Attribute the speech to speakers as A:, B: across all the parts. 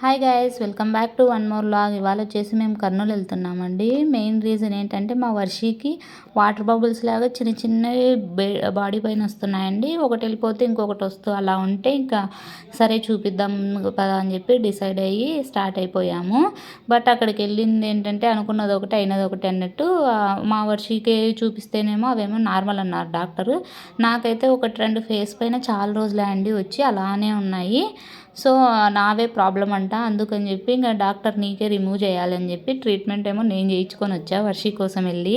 A: Hi guys, welcome back to one more vlog. ఇవాళ వచ్చేసి మేము కర్నూలు వెళ్తున్నామండి. మెయిన్ రీజన్ ఏంటంటే మా వర్షికి వాటర్ బబుల్స్ లాగా చిన్న చిన్నవి బాడీ పైన వస్తున్నాయండి. ఒకటి వెళ్ళిపోతే ఇంకొకటి వస్తూ అలా ఉంటే ఇంకా సరే చూపిద్దాం పదా అని చెప్పి డిసైడ్ అయ్యి స్టార్ట్ అయిపోయాము. బట్ అక్కడికి వెళ్ళింది ఏంటంటే అనుకున్నది ఒకటి అయినది ఒకటి అన్నట్టు. మా వర్షికి చూపిస్తేనేమో అవేమో నార్మల్ అన్నారు డాక్టరు. నాకైతే ఒకటి రెండు ఫేస్ పైన చాలా రోజులే అండి వచ్చి అలానే ఉన్నాయి. సో నావే ప్రాబ్లం అంట. అందుకని చెప్పి ఇంకా డాక్టర్ నీకే రిమూవ్ చేయాలని చెప్పి ట్రీట్మెంట్ ఏమో నేను చేయించుకొని వచ్చా వర్షి కోసం వెళ్ళి.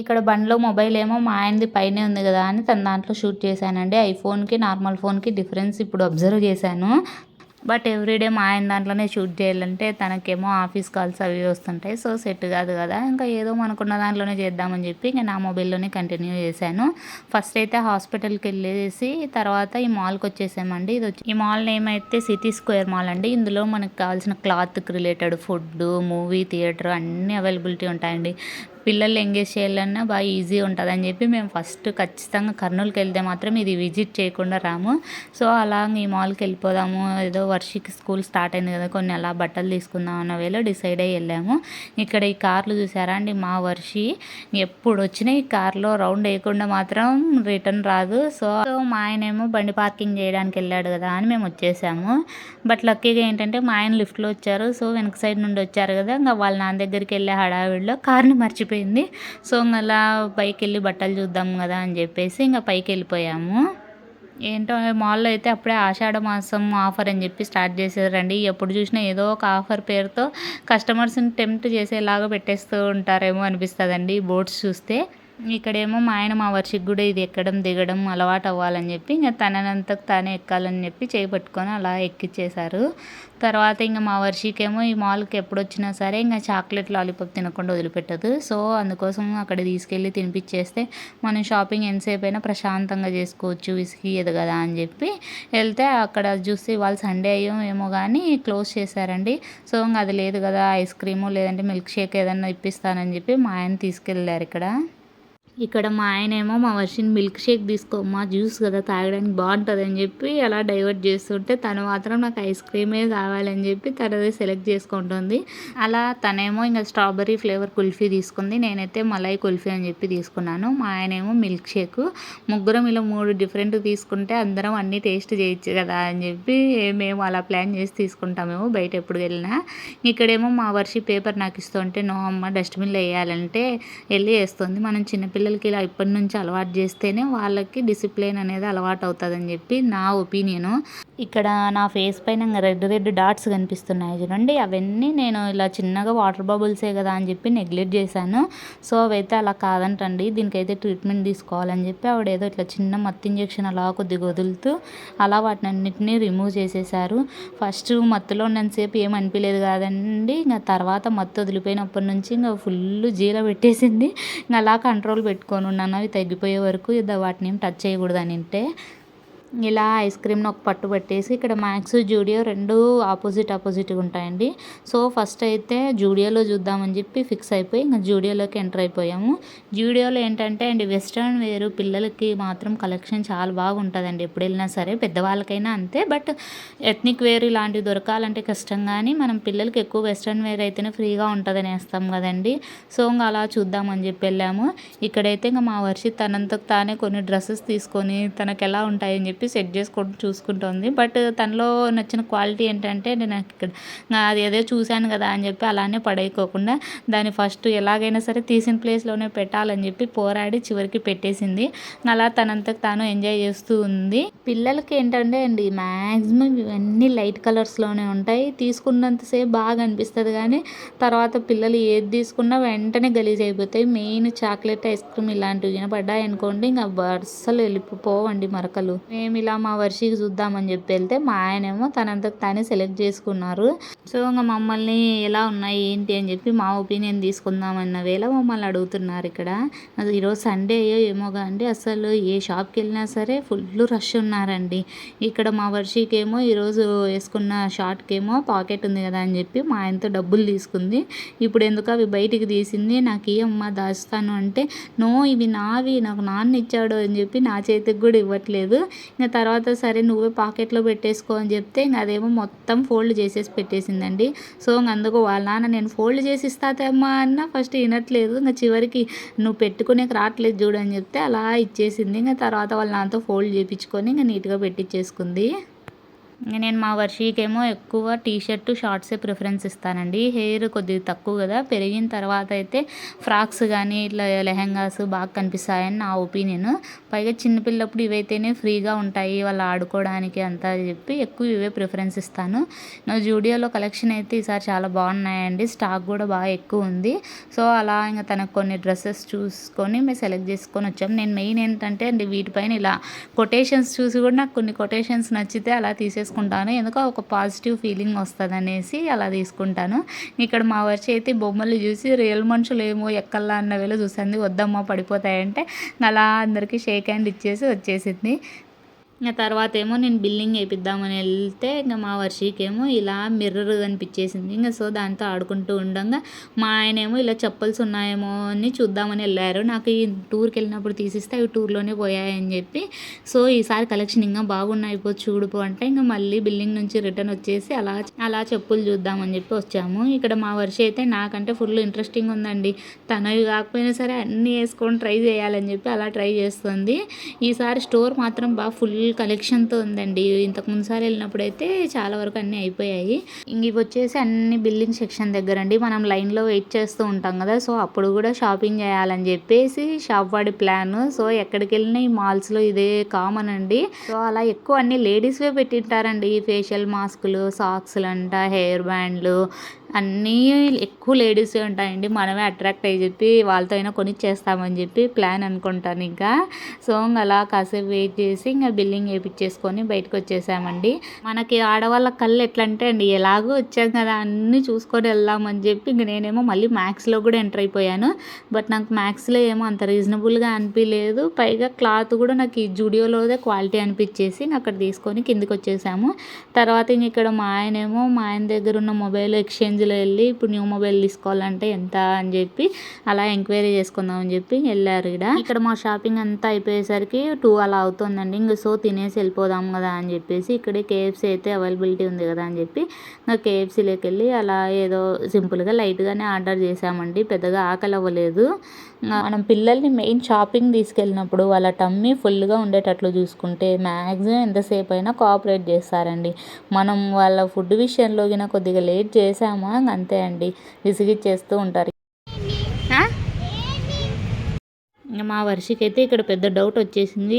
A: ఇక్కడ బండిలో మొబైల్ ఏమో మా ఆయనది పైనే ఉంది కదా అని తన దాంట్లో షూట్ చేశానండి. ఐఫోన్కి నార్మల్ ఫోన్కి డిఫరెన్స్ ఇప్పుడు అబ్జర్వ్ చేశాను. బట్ ఎవ్రీడే మా ఆయన దాంట్లోనే షూట్ చేయాలంటే తనకేమో ఆఫీస్ కాల్స్ అవి వస్తుంటాయి. సో సెట్ కాదు కదా, ఇంకా ఏదో మనకున్న దాంట్లోనే చేద్దామని చెప్పి ఇంకా నా మొబైల్లోనే కంటిన్యూ చేశాను. ఫస్ట్ అయితే హాస్పిటల్కి వెళ్ళేసి తర్వాత ఈ మాల్కి వచ్చేసామండి. ఈ మాల్ నేమ్ అయితే సిటీ స్క్వేర్ మాల్ అండి. ఇందులో మనకు కావాల్సిన క్లాత్కి రిలేటెడ్ ఫుడ్, మూవీ థియేటర్ అన్నీ అవైలబిలిటీ ఉంటాయండి. పిల్లల్ని ఎంగేజ్ చేయాలన్నా బాగా ఈజీ ఉంటుందని చెప్పి మేము ఫస్ట్ ఖచ్చితంగా కర్నూలుకి వెళ్తే మాత్రం ఇది విజిట్ చేయకుండా రాము. సో అలా ఈ మాల్కి వెళ్ళిపోదాము, ఏదో వర్షికి స్కూల్ స్టార్ట్ అయింది కదా, కొన్ని అలా బట్టలు తీసుకుందాం అన్న వేలో డిసైడ్ అయ్యి వెళ్ళాము. ఇక్కడ ఈ కార్లు చూసారా అండి, మా వర్షి ఎప్పుడు వచ్చినా ఈ కార్లో రౌండ్ వేయకుండా మాత్రం రిటర్న్ రాదు. సో మా ఆయన ఏమో బండి పార్కింగ్ చేయడానికి వెళ్ళాడు కదా అని మేము వచ్చేసాము. బట్ లక్కీగా ఏంటంటే మా ఆయన లిఫ్ట్లో వచ్చారు. సో వెనక సైడ్ నుండి వచ్చారు కదా, ఇంకా వాళ్ళ నాన్న దగ్గరికి వెళ్ళే హడావిడిలో కార్ని మర్చిపోయింది. సో అలా పైకి వెళ్ళి బట్టలు చూద్దాం కదా అని చెప్పేసి ఇంకా పైకి వెళ్ళిపోయాము. ఏంటో మాల్లో అయితే అప్పుడే ఆషాఢ మాసం ఆఫర్ అని చెప్పి స్టార్ట్ చేసేదండి. ఎప్పుడు చూసినా ఏదో ఒక ఆఫర్ పేరుతో కస్టమర్స్ని టెంప్ట్ చేసేలాగా పెట్టేస్తూ ఉంటారేమో అనిపిస్తుందండి బోర్డ్స్ చూస్తే. ఇక్కడేమో మా ఆయన మా వర్షికి కూడా ఇది ఎక్కడం దిగడం అలవాటు అవ్వాలని చెప్పి ఇంకా తననంతకు తానే ఎక్కాలని చెప్పి చేపట్టుకొని అలా ఎక్కిచ్చేశారు. తర్వాత ఇంకా మా వర్షికేమో ఈ మాల్కి ఎప్పుడు వచ్చినా సరే ఇంకా చాక్లెట్ లాలీపాప్ తినకుండా వదిలిపెట్టదు. సో అందుకోసం అక్కడ తీసుకెళ్ళి తినిపించేస్తే మనం షాపింగ్ ఎంతసేపు అయినా ప్రశాంతంగా చేసుకోవచ్చు, విసిగియదు కదా అని చెప్పి వెళ్తే అక్కడ చూస్తే ఇవాళ సండే అయ్యో ఏమో కానీ క్లోజ్ చేశారండి. సో ఇంకా అది లేదు కదా, ఐస్ క్రీము లేదంటే మిల్క్ షేక్ ఏదన్నా ఇప్పిస్తానని చెప్పి మా ఆయన తీసుకెళ్ళారు. ఇక్కడ మా ఆయన ఏమో మా వర్షిని మిల్క్ షేక్ తీసుకోమ్మా, జ్యూస్ కదా తాగడానికి బాగుంటుంది అని చెప్పి అలా డైవర్ట్ చేస్తుంటే తను మాత్రం నాకు ఐస్ క్రీమే కావాలని చెప్పి తనది సెలెక్ట్ చేసుకుంటుంది. అలా తనేమో ఇంకా స్ట్రాబెర్రీ ఫ్లేవర్ కుల్ఫీ తీసుకుంది, నేనైతే మలై కుల్ఫీ అని చెప్పి తీసుకున్నాను. మా ఆయన ఏమో మిల్క్ షేక్. ముగ్గురం ఇలా 3 డిఫరెంట్ తీసుకుంటే అందరం అన్నీ టేస్ట్ చేయొచ్చు కదా అని చెప్పి మేము అలా ప్లాన్ చేసి తీసుకుంటామేమో బయట ఎప్పుడు వెళ్ళినా. ఇక్కడేమో మా వర్షి పేపర్ నాకు ఇస్తుంటే నో అమ్మ డస్ట్బిన్లో వేయాలంటే వెళ్ళి వేస్తుంది. మనం చిన్నపిల్లలకి ఇలా ఇప్పటి నుంచి అలవాటు చేస్తేనే వాళ్ళకి డిసిప్లిన్ అనేది అలవాటు అవుతుందని చెప్పి నా ఒపీనియను. ఇక్కడ నా ఫేస్ పైన రెడ్ డాట్స్ కనిపిస్తున్నాయి చూడండి, అవన్నీ నేను ఇలా చిన్నగా వాటర్ బబుల్సే కదా అని చెప్పి నెగ్లెక్ట్ చేశాను. సో అవైతే అలా కాదంటండి, దీనికైతే ట్రీట్మెంట్ తీసుకోవాలని చెప్పి ఆవిడ ఏదో ఇట్లా చిన్న మత్తు ఇంజెక్షన్ అలా కొద్దిగా వదులుతూ అలా వాటిని అన్నిటినీ రిమూవ్ చేసేసారు. ఫస్ట్ మత్తులో ఉన్నంతసేపు ఏం అనిపించలేదు కాదండి, ఇంకా తర్వాత మత్తు వదిలిపోయినప్పటి నుంచి ఇంకా ఫుల్ జీల పెట్టేసింది. ఇంకా అలా కంట్రోల్ పెట్టుకొని ఉన్నాను అవి తగ్గిపోయే వరకు వాటిని ఏం టచ్ చేయకూడదు అని అంటే. ఇలా ఐస్ క్రీమ్ని ఒక పట్టు పట్టేసి ఇక్కడ మ్యాక్స్ జూడియో రెండు ఆపోజిట్గా ఉంటాయండి. సో ఫస్ట్ అయితే జూడియోలో చూద్దామని చెప్పి ఫిక్స్ అయిపోయి ఇంకా జూడియోలోకి ఎంటర్ అయిపోయాము. జూడియోలో ఏంటంటే అండి వెస్ట్రన్ వేరు పిల్లలకి మాత్రం కలెక్షన్ చాలా బాగుంటుందండి ఎప్పుడు వెళ్ళినా సరే, పెద్దవాళ్ళకైనా అంతే. బట్ ఎథ్నిక్ వేర్ ఇలాంటివి దొరకాలంటే కష్టం, కానీ మనం పిల్లలకి ఎక్కువ వెస్ట్రన్ వేర్ అయితేనే ఫ్రీగా ఉంటుందని వేస్తాం కదండి. సో ఇంకా అలా చూద్దామని చెప్పి వెళ్ళాము. ఇక్కడైతే ఇంకా మా వర్షి తనంతకు తానే కొన్ని డ్రెస్సెస్ తీసుకొని తనకు ఎలా ఉంటాయని చెప్పి సెట్ చేసుకొని చూసుకుంటుంది. బట్ తనలో నచ్చిన క్వాలిటీ ఏంటంటే నాకు ఇక్కడ అది ఏదో చూశాను కదా అని చెప్పి అలానే పడేయకోకుండా దాన్ని ఫస్ట్ ఎలాగైనా సరే తీసిన ప్లేస్లోనే పెట్టాలని చెప్పి పోరాడి చివరికి పెట్టేసింది. అలా తనంతకు తాను ఎంజాయ్ చేస్తూ ఉంది. పిల్లలకి ఏంటంటే అండి మ్యాక్సిమం ఇవన్నీ లైట్ కలర్స్లోనే ఉంటాయి, తీసుకున్నంతసేపు బాగా అనిపిస్తుంది కానీ తర్వాత పిల్లలు ఏది తీసుకున్నా వెంటనే గలీజ్ అయిపోతాయి. మెయిన్ చాక్లెట్ ఐస్ క్రీమ్ ఇలాంటివి వినపడ్డాయి అనుకోండి ఇంకా అస్సలు వెళ్ళిపోవండి మరకలు. మేము ఇలా మా వర్షికి చూద్దామని చెప్పి వెళ్తే మా ఆయనేమో తనంతకు తానే సెలెక్ట్ చేసుకున్నారు. సో ఇంకా మమ్మల్ని ఎలా ఉన్నాయి ఏంటి అని చెప్పి మా ఒపీనియన్ తీసుకుందామన్న వేళ మమ్మల్ని అడుగుతున్నారు. ఇక్కడ ఈరోజు సండే ఏమో కానీ అసలు ఏ షాప్కి వెళ్ళినా సరే ఫుల్ రష్ ఉన్నారండి. ఇక్కడ మా వర్షికేమో ఈరోజు వేసుకున్న షార్ట్కేమో పాకెట్ ఉంది కదా అని చెప్పి మా ఆయనతో డబ్బులు తీసుకుంది. ఇప్పుడు ఎందుకు అవి బయటికి తీసింది, నాకు ఏమమ్మా దాచుతాను అంటే నో ఇవి నావి, నాకు నాన్న ఇచ్చాడు అని చెప్పి నా చేతికి కూడా ఇవ్వట్లేదు. ఇంకా తర్వాత సరే నువ్వే పాకెట్లో పెట్టేసుకో అని చెప్తే ఇంక అదేమో మొత్తం ఫోల్డ్ చేసేసి పెట్టేసిందండి. సో అందుకు వాళ్ళ నాన్న నేను ఫోల్డ్ చేసి ఇస్తాతమ్మా అన్న ఫస్ట్ వినట్లేదు. ఇంకా చివరికి నువ్వు పెట్టుకునేకి రావట్లేదు చూడు అని చెప్తే అలా ఇచ్చేసింది. ఇంకా తర్వాత వాళ్ళ నాన్నతో ఫోల్డ్ చేయించుకొని ఇంకా నీట్గా పెట్టించేసుకుంది. నేను మా వర్షీకేమో ఎక్కువ టీ షర్టు షార్ట్సే ప్రిఫరెన్స్ ఇస్తానండి. హెయిర్ కొద్దిగా తక్కువ కదా, పెరిగిన తర్వాత అయితే ఫ్రాక్స్ కానీ ఇట్లా లెహెంగాస్ బాగా కనిపిస్తాయని నా ఒపీనియన్. పైగా చిన్నపిల్లప్పుడు ఇవైతేనే ఫ్రీగా ఉంటాయి వాళ్ళు ఆడుకోవడానికి అంతా చెప్పి ఎక్కువ ఇవే ప్రిఫరెన్స్ ఇస్తాను. నా జూడియోలో కలెక్షన్ అయితే ఈసారి చాలా బాగున్నాయండి, స్టాక్ కూడా బాగా ఎక్కువ ఉంది. సో అలా ఇంకా తనకు కొన్ని డ్రెస్సెస్ చూసుకొని మేము సెలెక్ట్ చేసుకొని వచ్చాం. నేను మెయిన్ ఏంటంటే అండి వీటిపైన ఇలా కొటేషన్స్ చూసి కూడా నాకు కొన్ని కొటేషన్స్ నచ్చితే అలా తీసేసుకుంటాను. ఎందుకో ఒక పాజిటివ్ ఫీలింగ్ వస్తుంది అనేసి అలా తీసుకుంటాను. ఇక్కడ మా వర్షి అయితే బొమ్మలు చూసి రియల్ మనుషులు ఏమో ఎక్కల్లా అన్న వేళ చూస్తుంది. వద్దమ్మా పడిపోతాయంటే అలా అందరికీ షేక్ హ్యాండ్ ఇచ్చేసి వచ్చేసింది. ఇంకా తర్వాత ఏమో నేను బిల్లింగ్ వేయిద్దామని వెళ్తే ఇంకా మా వర్షికేమో ఇలా మిర్రర్ కనిపించేసింది. ఇంకా సో దాంతో ఆడుకుంటూ ఉండగా మా ఆయన ఏమో ఇలా చెప్పల్స్ ఉన్నాయేమో అని చూద్దామని వెళ్ళారు. నాకు ఈ టూర్కి వెళ్ళినప్పుడు తీసిస్తే అవి టూర్లోనే పోయాయని చెప్పి, సో ఈసారి కలెక్షన్ ఇంకా బాగున్నాయి పో చూడుపో అంటే ఇంకా మళ్ళీ బిల్లింగ్ నుంచి రిటర్న్ వచ్చేసి అలా అలా చెప్పులు చూద్దామని చెప్పి వచ్చాము. ఇక్కడ మా వర్షి అయితే నాకంటే ఫుల్ ఇంట్రెస్టింగ్ ఉందండి. తనవి కాకపోయినా సరే అన్నీ వేసుకొని ట్రై చేయాలని చెప్పి అలా ట్రై చేస్తుంది. ఈసారి స్టోర్ మాత్రం బాగా ఫుల్ కలెక్షన్తో ఉందండి. ఇంతకు ముందుసారి వెళ్ళినప్పుడు అయితే చాలా వరకు అన్నీ అయిపోయాయి. ఇవి వచ్చేసి అన్ని బిల్లింగ్ సెక్షన్ దగ్గర అండి. మనం లైన్లో వెయిట్ చేస్తూ ఉంటాం కదా, సో అప్పుడు కూడా షాపింగ్ చేయాలని చెప్పేసి షాప్ వాడి ప్లాన్. సో ఎక్కడికి వెళ్ళినా ఈ మాల్స్లో ఇదే కామన్ అండి. సో అలా ఎక్కువ అన్ని లేడీస్వే పెట్టింటారండి. ఫేషియల్ మాస్కులు, సాక్స్లు అంట, హెయిర్ బ్యాండ్లు అన్నీ ఎక్కువ లేడీసే ఉంటాయండి. మనమే అట్రాక్ట్ అయ్యి చెప్పి వాళ్ళతో అయినా కొనిచ్చేస్తామని చెప్పి ప్లాన్ అనుకుంటాను ఇంకా. సో అలా కాసేపు వెయిట్ చేసి ఇంకా బిల్లింగ్ వేయించేసుకొని బయటకు వచ్చేసామండి. మనకి ఆడవాళ్ళ కళ్ళు ఎట్లా అంటే అండి, ఎలాగో వచ్చాం కదా అన్నీ చూసుకొని వెళ్దామని చెప్పి ఇంక నేనేమో మళ్ళీ మ్యాక్స్లో కూడా ఎంటర్ అయిపోయాను. బట్ నాకు మ్యాక్స్లో ఏమో అంత రీజనబుల్గా అనిపించలేదు. పైగా క్లాత్ కూడా నాకు ఈ జూడియోలోదే క్వాలిటీ అనిపించేసి అక్కడ తీసుకొని కిందికి వచ్చేసాము. తర్వాత ఇంక ఇక్కడ మా ఆయన దగ్గర ఉన్న మొబైల్ ఎక్స్చేంజ్లో వెళ్ళి ఇప్పుడు న్యూ మొబైల్ తీసుకోవాలంటే ఎంత అని చెప్పి అలా ఎంక్వైరీ చేసుకుందాం అని చెప్పి వెళ్ళారు. ఇక్కడ మా షాపింగ్ అంతా అయిపోయేసరికి 2 అలా అవుతుందండి. ఇంక సో తినేసి వెళ్ళిపోదాం కదా అని చెప్పేసి ఇక్కడే కేఎఫ్సీ అయితే అవైలబిలిటీ ఉంది కదా అని చెప్పి ఇంకా కేఎఫ్సీలోకి వెళ్ళి అలా ఏదో సింపుల్గా లైట్గానే ఆర్డర్ చేసామండి. పెద్దగా ఆకలి అవ్వలేదు. మనం పిల్లల్ని మెయిన్ షాపింగ్ తీసుకెళ్ళినప్పుడు వాళ్ళ టమ్మీ ఫుల్గా ఉండేటట్లు చూసుకుంటే మ్యాక్సిమం ఎంతసేపు అయినా కోఆపరేట్ చేస్తారండి. మనం వాళ్ళ ఫుడ్ విషయంలో గిన కొద్దిగా లేట్ చేసామా అంతే అండి, విసిగిచ్చేస్తూ ఉంటారు. ఇంకా మా వర్షికి అయితే ఇక్కడ పెద్ద డౌట్ వచ్చేసింది.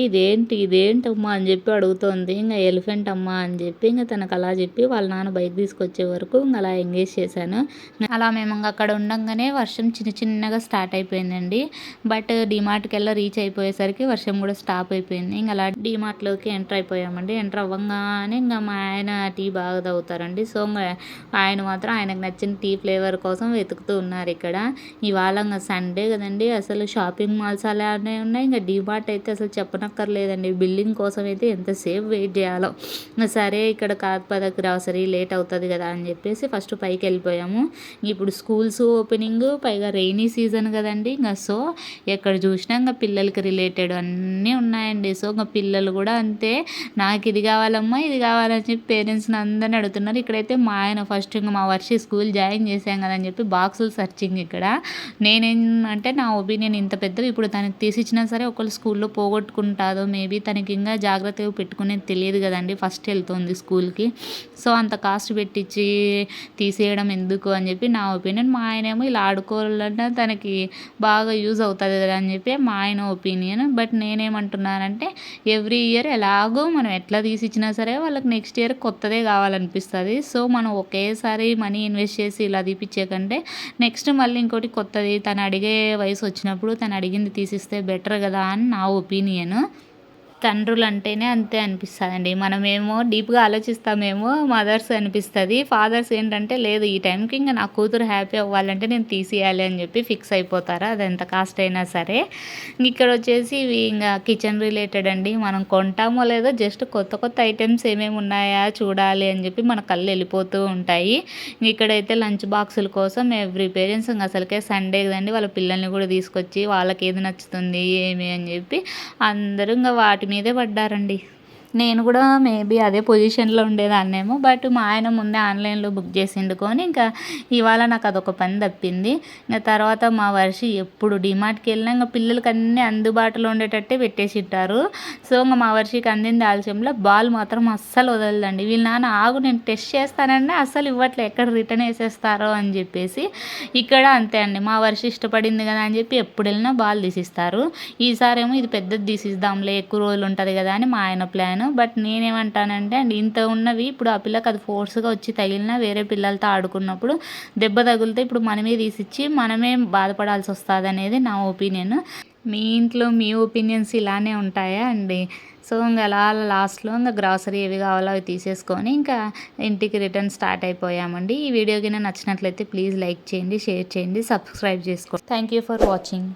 A: ఇదేంటమ్మా అని చెప్పి అడుగుతోంది. ఇంకా ఎలిఫెంట్ అమ్మా అని చెప్పి ఇంకా తనకు అలా చెప్పి వాళ్ళ నాన్న బైక్ తీసుకొచ్చే వరకు ఇంకా అలా ఎంగేజ్ చేశాను. అలా మేము ఇంకా అక్కడ ఉండగానే వర్షం చిన్నగా స్టార్ట్ అయిపోయిందండి. బట్ డిమార్ట్కి వెళ్ళి రీచ్ అయిపోయేసరికి వర్షం కూడా స్టాప్ అయిపోయింది. ఇంకా అలా డిమార్ట్లోకి ఎంటర్ అయిపోయామండి. ఎంటర్ అవ్వగానే ఇంకా మా ఆయన టీ బాగా తాగుతారండి. సో ఆయన మాత్రం ఆయనకు నచ్చిన టీ ఫ్లేవర్ కోసం వెతుకుతూ ఉన్నారు ఇక్కడ. ఇవాళ ఇంకా సండే కదండి, అసలు షాపింగ్ మాల్స్ అలానే ఉన్నాయి. ఇంకా డిమార్ట్ అయితే అసలు చెప్పనక్కర్లేదండి. బిల్లింగ్ కోసం అయితే ఎంతసేపు వెయిట్ చేయాలో. సరే ఇక్కడ కాకపోతే గ్రాసరీ లేట్ అవుతుంది కదా అని చెప్పేసి ఫస్ట్ పైకి వెళ్ళిపోయాము. ఇప్పుడు స్కూల్స్ ఓపెనింగ్, పైగా రెయినీ సీజన్ కదండి. ఇంకా సో ఎక్కడ చూసినా ఇంకా పిల్లలకి రిలేటెడ్ అన్నీ ఉన్నాయండి. సో ఇంకా పిల్లలు కూడా అంతే, నాకు ఇది కావాలమ్మా ఇది కావాలని చెప్పి పేరెంట్స్ని అందరినీ అడుగుతున్నారు. ఇక్కడైతే మా ఆయన ఫస్ట్ ఇంకా మా వర్షి స్కూల్ జాయిన్ చేసాం కదా అని చెప్పి బాక్సులు సర్చింగ్. ఇక్కడ నేనేంటంటే నా ఒపీనియన్ ఇంత పెద్దవి ఇప్పుడు తనకి తీసిచ్చినా సరే ఒకళ్ళు స్కూల్లో పోగొట్టుకుంటాదో మేబీ తనకి ఇంకా జాగ్రత్తగా పెట్టుకునేది తెలియదు కదండి, ఫస్ట్ వెళ్తుంది స్కూల్కి. సో అంత కాస్ట్ పెట్టించి తీసేయడం ఎందుకు అని చెప్పి నా ఒపీనియన్. మా ఆయన ఏమో ఇలా ఆడుకోవాలన్నా తనకి బాగా యూజ్ అవుతుంది కదా అని చెప్పి మా ఆయన ఒపీనియన్. బట్ నేనేమంటున్నానంటే ఎవ్రీ ఇయర్ ఎలాగో మనం ఎట్లా తీసిచ్చినా సరే వాళ్ళకి నెక్స్ట్ ఇయర్ కొత్తదే కావాలనిపిస్తుంది. సో మనం ఒకేసారి మనీ ఇన్వెస్ట్ చేసి ఇలా తీపిచ్చే కంటే నెక్స్ట్ మళ్ళీ ఇంకోటి కొత్తది తను అడిగే వయసు వచ్చినప్పుడు తను అడిగింది తీసిస్తే బెటర్ కదా అని నా ఒపీనియన్. తండ్రులు అంటేనే అంతే అనిపిస్తుందండి. మనమేమో డీప్గా ఆలోచిస్తామేమో మదర్స్ అనిపిస్తుంది. ఫాదర్స్ ఏంటంటే లేదు ఈ టైంకి ఇంకా నా కూతురు హ్యాపీ అవ్వాలంటే నేను తీసేయాలి అని చెప్పి ఫిక్స్ అయిపోతారు, అది ఎంత కాస్ట్ అయినా సరే. ఇక్కడ వచ్చేసి ఇవి ఇంకా కిచెన్ రిలేటెడ్ అండి. మనం కొంటామో లేదో జస్ట్ కొత్త ఐటమ్స్ ఏమేమి ఉన్నాయా చూడాలి అని చెప్పి మన కళ్ళు వెళ్ళిపోతూ ఉంటాయి. ఇక్కడైతే లంచ్ బాక్సుల కోసం ఎవ్రీ పేరెంట్స్ ఇంకా అసలుకే సండే కదండి, వాళ్ళ పిల్లల్ని కూడా తీసుకొచ్చి వాళ్ళకి ఏది నచ్చుతుంది ఏమి అని చెప్పి అందరూ ఇంకా వాటి మీదే పడ్డారండి. నేను కూడా మేబీ అదే పొజిషన్‌లో ఉండేదాన్నేమో. బట్ మా ఆయన ముందే ఆన్‌లైన్‌లో బుక్ చేసిండుకొని ఇంకా ఇవాళ నాకు అదొక పని తప్పింది. ఇంక తర్వాత మా వర్షి ఎప్పుడు డీమార్ట్‌కెళ్ళినా ఇంక పిల్లలకి అన్నీ అందుబాటులో ఉండేటట్టే పెట్టేసింటారు. సో, ఇంక మా వర్షికి అందింది ఆలస్యంలో బాల్ మాత్రం అస్సలు వదలదండి. వీళ్ళ నాన్న ఆగు నేను టెస్ట్ చేస్తానన్నా అస్సలు ఇవ్వట్లే ఎక్కడ రిటర్న్ ఏసేస్తారో అని చెప్పేసి. ఇక్కడ అంతే అండి. మా వర్షి ఇష్టపడింది కదా అని చెప్పి ఎప్పుడెళ్ళినా బాల్ తీసిస్తారు. ఈసారేమో ఇది పెద్దది తీసిద్దాంలే ఎక్కువ రోజులు ఉంటది కదా అని మా ఆయన ప్లాను. బట్ నేనేమంటానంటే అండి ఇంత ఉన్నవి ఇప్పుడు ఆ పిల్లకి అది ఫోర్స్‌గా వచ్చి తగిలినా వేరే పిల్లలతో ఆడుకున్నప్పుడు దెబ్బ తగిలితే ఇప్పుడు మనమే తీసిచ్చి మనమే బాధపడాల్సొస్తదనేది నా ఒపీనియన్. మీ ఇంట్లో మీ ఒపీనియన్స్ ఇలానే ఉంటాయా అండి? సో, ఇంగ అలా లాస్ట్‌లో ఇంగ గ్రాసరీ ఏవి కావాలో అవి తీసేసుకొని ఇంకా ఇంటికి రిటర్న్ స్టార్ట్ అయిపోయామండి. ఈ వీడియో గిన నచ్చినట్లయితే ప్లీజ్ లైక్ చేయండి, షేర్ చేయండి, సబ్స్క్రైబ్ చేసుకోండి. Thank you for watching.